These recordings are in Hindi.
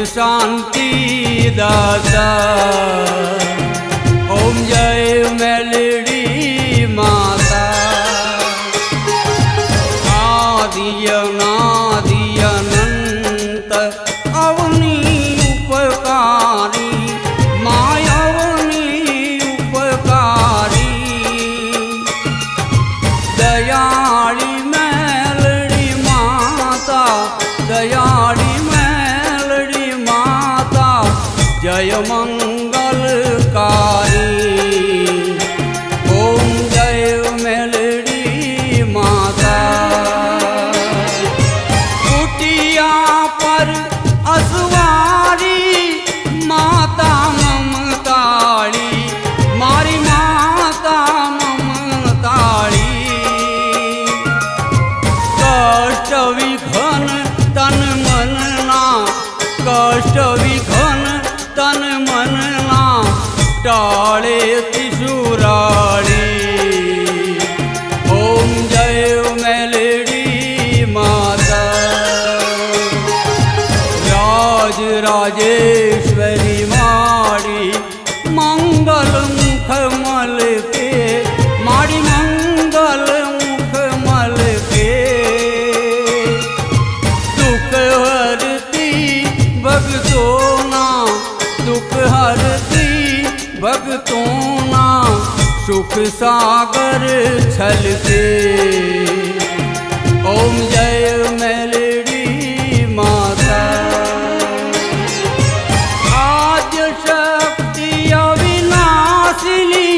शांति दाता। ओम जय मेलड़ी माता। आदि अनादि अनंत अवनी उपकारी, मायावनी उपकारी। दयाली मेलड़ी माता, दयाली मेलड़ी माता, जय मंगलकारी। ओम जय मेलड़ी माता। कुटिया पर असवारी माता ममताड़ी, मारी माता ममताड़ी। कष्ट विघन तन मनना, कष्ट विघन तन मनना, टाले त्रिशूराड़ी। ओम जय मेलड़ी माता। राज राजेश्वरी माड़ी मंगल मुख मल के, माड़ी मंगल मुख मल के। दुख हरती भगतों ना, दुख हरती भगतों ना, सुख सागर छलके। ओम जय मेलड़ी माता। आद्य शक्ति अविनाशिनी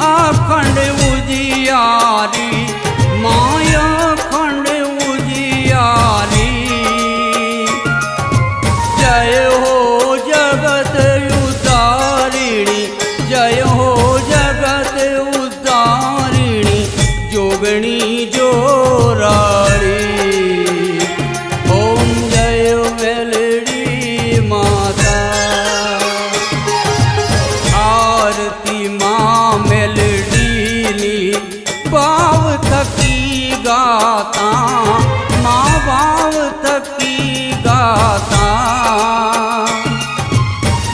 अखंड उजियारी, माया अखंड उजियारी। जय हो जगत उद्धारिणी, जय हो जगत उद्धारिणी, जोगणी जोराड़ी। ओम जय मेलड़ी माता। आरती माँ मेलडीनी भाव थकी गाता, माँ भाव थकी गाता।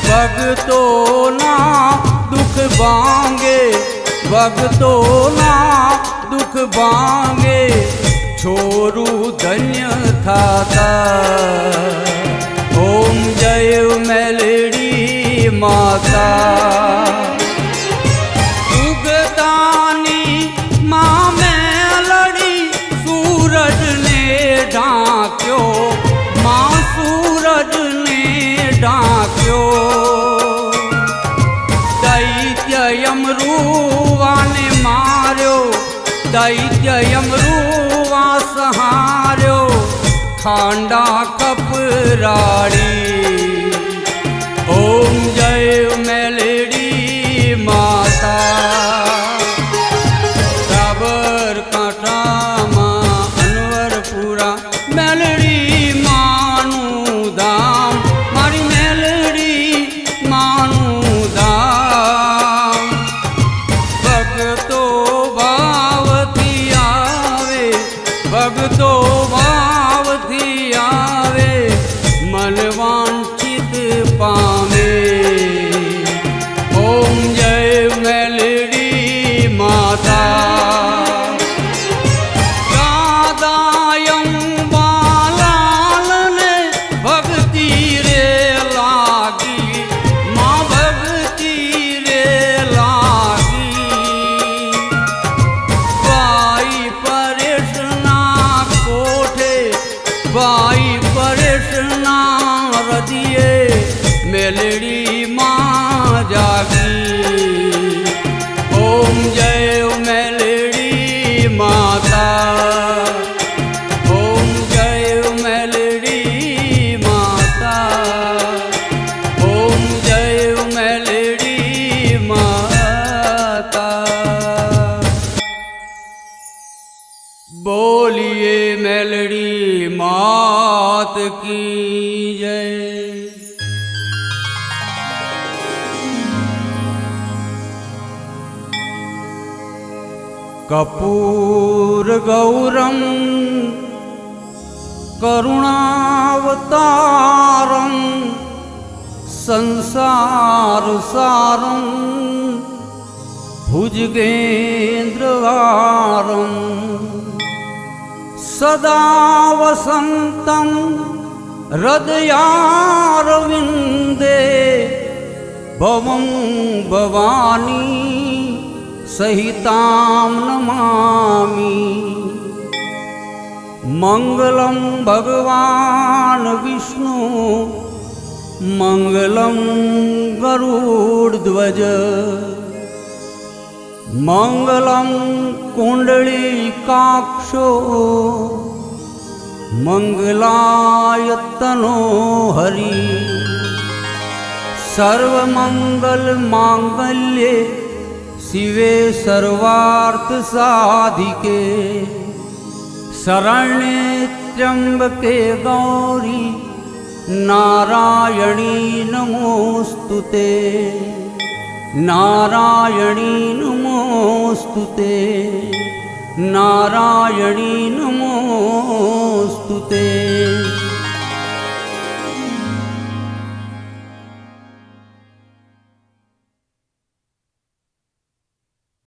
भगतों ना दुख बांगे, भगतों ना दुख बांगे, छोरू धन्य थाता। ओम जय मेलड़ी माता। उगतानी माँ मेलड़ी सूरज ने ढांक्यो, माँ सूरज ने ढांक्यो। दैत्य यमरूवा ने मार्यो, दैत्य यमरूवा सहार्यो, खांडा कपराड़ी। ओम जय मेलड़ी माता। साबर कांठा माँ अनवरपुरा मेलड़ी मानू धाम, मारी मेलड़ी मानू धाम। भगतो भाव थी आवे, भगतो भाव थी आवे, मन वांछित पावे। ओम जय मेलड़ी माता। दादायम बालाल ने भक्ति रे लागी, माँ भक्ति रे लागी। बाई परेशना कोठे, बाई परेशना रदिए, मेलड़ी माँ जागी। ओम जय मेलड़ी माता। ओम जय मेलड़ी माता। ओम जय मेलड़ी माता। बोलिए मेलड़ी मात की जय। कपूर गौरम करुणावतारम संसारसारं भुजगेन्द्रहारं सदा वसन्तं हृदयारविन्दे भवं भवानी सहितां नमामि। मंगलं भगवान् विष्णु मंगलं गरुडध्वज मंगलं कुण्डलीकाक्षो मंगलायतनो हरि। सर्वमंगलमांगल्ये शिवे सर्वार्थसाधिके शरण्ये त्र्यंबके गौरी नारायणी नमोस्तुते नारायणी नमोस्तुते नारायणी नमोस्तुते।